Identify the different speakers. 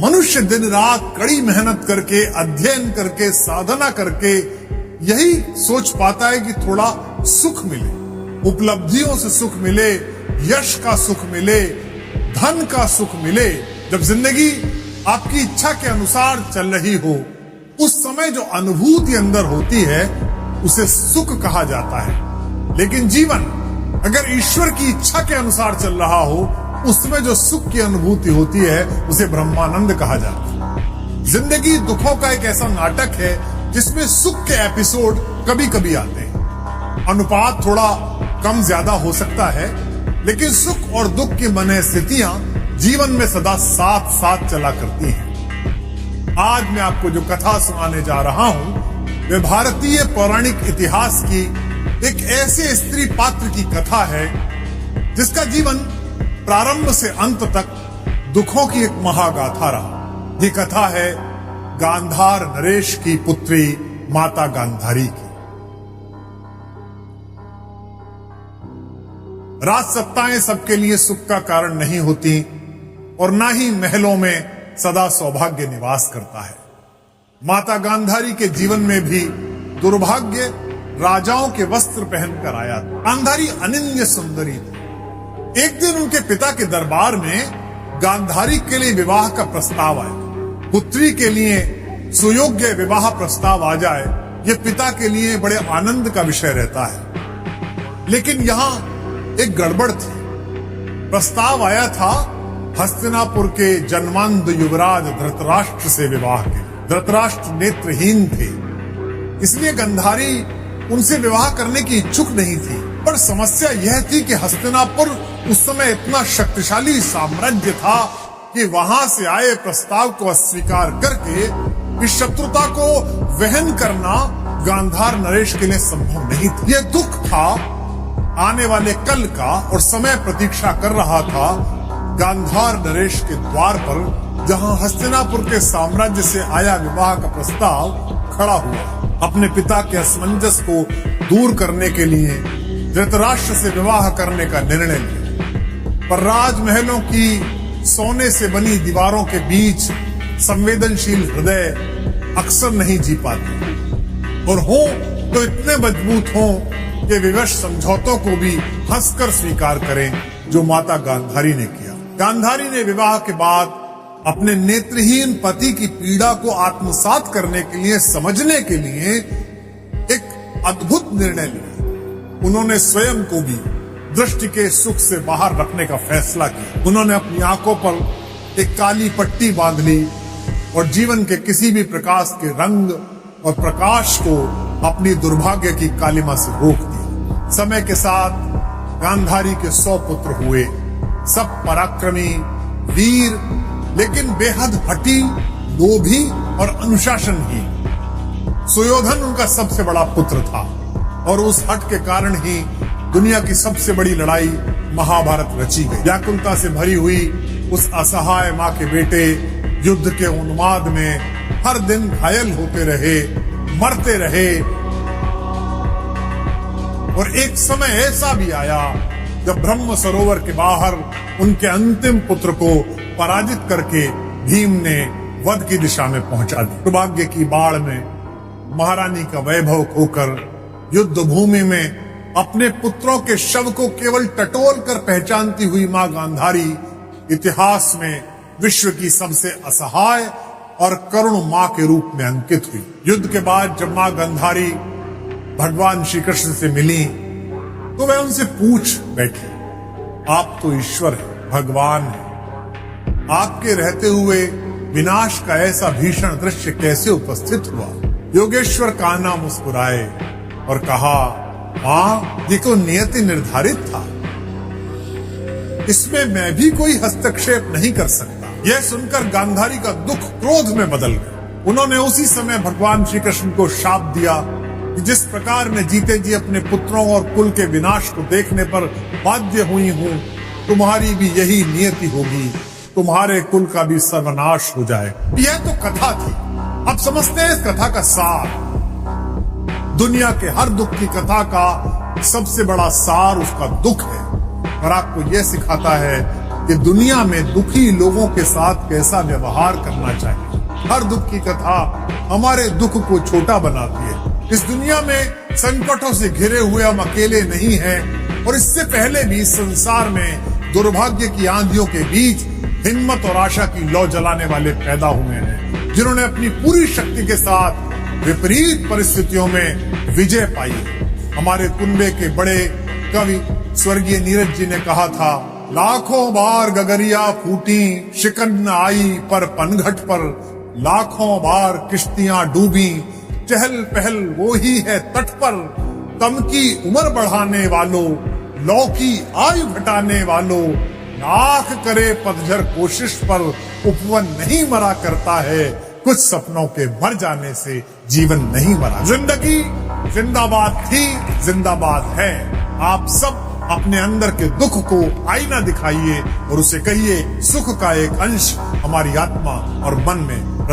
Speaker 1: मनुष्य दिन रात कड़ी मेहनत करके, अध्ययन करके, साधना करके यही सोच पाता है कि थोड़ा सुख मिले, उपलब्धियों से सुख मिले, यश का सुख मिले, धन का सुख मिले। जब जिंदगी आपकी इच्छा के अनुसार चल रही हो, उस समय जो अनुभूति अंदर होती है उसे सुख कहा जाता है। लेकिन जीवन अगर ईश्वर की इच्छा के अनुसार चल रहा हो, उसमें जो सुख की अनुभूति होती है उसे ब्रह्मानंद कहा जाता है। जिंदगी दुखों का एक ऐसा नाटक है जिसमें सुख के एपिसोड कभी कभी आते हैं। अनुपात थोड़ा कम ज्यादा हो सकता है, लेकिन सुख और दुख की मनस्थितियां जीवन में सदा साथ साथ चला करती हैं। आज मैं आपको जो कथा सुनाने जा रहा हूं, वे भारतीय पौराणिक इतिहास की एक ऐसे स्त्री पात्र की कथा है जिसका जीवन प्रारंभ से अंत तक दुखों की एक महागाथा रहा। ये कथा है गांधार नरेश की पुत्री माता गांधारी की। राजसत्ताएं सबके लिए सुख का कारण नहीं होती और ना ही महलों में सदा सौभाग्य निवास करता है। माता गांधारी के जीवन में भी दुर्भाग्य राजाओं के वस्त्र पहनकर आया था। गांधारी अनन्य सुंदरी थी। एक दिन उनके पिता के दरबार में गांधारी के लिए विवाह का प्रस्ताव आया। पुत्री के लिए सुयोग्य विवाह प्रस्ताव आ जाए, यह पिता के लिए बड़े आनंद का विषय रहता है। लेकिन यहाँ एक गड़बड़ थी। प्रस्ताव आया था हस्तिनापुर के जन्मांध युवराज धृतराष्ट्र से विवाह के। धृतराष्ट्र नेत्रहीन थे, इसलिए गांधारी उनसे विवाह करने की इच्छुक नहीं थी। पर समस्या यह थी कि हस्तिनापुर उस समय इतना शक्तिशाली साम्राज्य था कि वहां से आए प्रस्ताव को अस्वीकार करके इस शत्रुता को वहन करना गांधार नरेश के लिए संभव नहीं था। यह दुख था आने वाले कल का, और समय प्रतीक्षा कर रहा था गांधार नरेश के द्वार पर, जहां हस्तिनापुर के साम्राज्य से आया विवाह का प्रस्ताव खड़ा हुआ। अपने पिता के असमंजस को दूर करने के लिए धृतराष्ट्र से विवाह करने का निर्णय लिया। पर राजमहलों की सोने से बनी दीवारों के बीच संवेदनशील हृदय अक्सर नहीं जी पाते, और हो तो इतने मजबूत हों कि विवश समझौतों को भी हंसकर स्वीकार करें, जो माता गांधारी ने किया। गांधारी ने विवाह के बाद अपने नेत्रहीन पति की पीड़ा को आत्मसात करने के लिए, समझने के लिए एक अद्भुत निर्णय लिया। उन्होंने स्वयं को भी दृष्टि के सुख से बाहर रखने का फैसला किया। उन्होंने अपनी आंखों पर एक काली पट्टी बांध ली और जीवन के किसी भी प्रकाश के रंग और प्रकाश को अपनी दुर्भाग्य की कालिमा से रोक दिया। समय के साथ गांधारी के 100 पुत्र हुए, सब पराक्रमी, वीर, लेकिन बेहद हठी, लोभी और अनुशासनहीन। सुयोधन उनका सबसे बड़ा पुत्र था, और उस हट के कारण ही दुनिया की सबसे बड़ी लड़ाई महाभारत रची गई। व्याकुलता से भरी हुई उस असहाय माँ के बेटे युद्ध के उन्माद में हर दिन घायल होते रहे, मरते रहे, और एक समय ऐसा भी आया जब ब्रह्म सरोवर के बाहर उनके अंतिम पुत्र को पराजित करके भीम ने वध की दिशा में पहुंचा दी। दुर्भाग्य की बाढ़ में महारानी का वैभव खोकर युद्ध भूमि में अपने पुत्रों के शव को केवल टटोल कर पहचानती हुई मां गांधारी इतिहास में विश्व की सबसे असहाय और करुण मां के रूप में अंकित हुई। युद्ध के बाद जब मां गांधारी भगवान श्री कृष्ण से मिली तो वह उनसे पूछ बैठी, आप तो ईश्वर है, भगवान है, आपके रहते हुए विनाश का ऐसा भीषण दृश्य कैसे उपस्थित हुआ? योगेश्वर कान्हा मुस्कुराए और कहा, मां, ये तो नियति निर्धारित था, इसमें मैं भी कोई हस्तक्षेप नहीं कर सकता। यह सुनकर गांधारी का दुख क्रोध में बदल गया। उन्होंने उसी समय भगवान श्री कृष्ण को शाप दिया कि जिस प्रकार मैं जीते जी अपने पुत्रों और कुल के विनाश को देखने पर बाध्य हुई हूं, तुम्हारी भी यही नियति होगी, तुम्हारे कुल का भी सर्वनाश हो जाए। यह तो कथा थी। अब समझते हैं इस कथा का सार। दुनिया के हर दुख की कथा का सबसे बड़ा सार उसका दुख है, और आपको यह सिखाता है कि दुनिया में दुखी लोगों के साथ कैसा व्यवहार करना चाहिए। हर दुख की कथा हमारे दुख को छोटा बनाती है। इस दुनिया में संकटों से घिरे हुए हम अकेले नहीं हैं और इससे पहले भी संसार में दुर्भाग्य की आंधियों के बीच हिम्मत और आशा की लौ जलाने वाले पैदा हुए हैं, जिन्होंने अपनी पूरी शक्ति के साथ विपरीत परिस्थितियों में विजय पाई है। हमारे कुनबे के बड़े कवि स्वर्गीय नीरज जी ने कहा था, लाखों बार गगरिया फूटी शिकन न आई पर पनघट पर, लाखों बार किश्तियां डूबी चहल पहल वो ही है तट पर, तम की उम्र बढ़ाने वालों लौ की आयु घटाने वालों, लाख करे पतझर कोशिश पर उपवन नहीं मरा करता है, कुछ सपनों के मर जाने से जीवन नहीं मरा। जिंदगी जिंदाबाद थी, जिंदाबाद है। आप सब अपने अंदर के दुख को आईना दिखाइए और उसे कहिए सुख का एक अंश हमारी आत्मा और मन में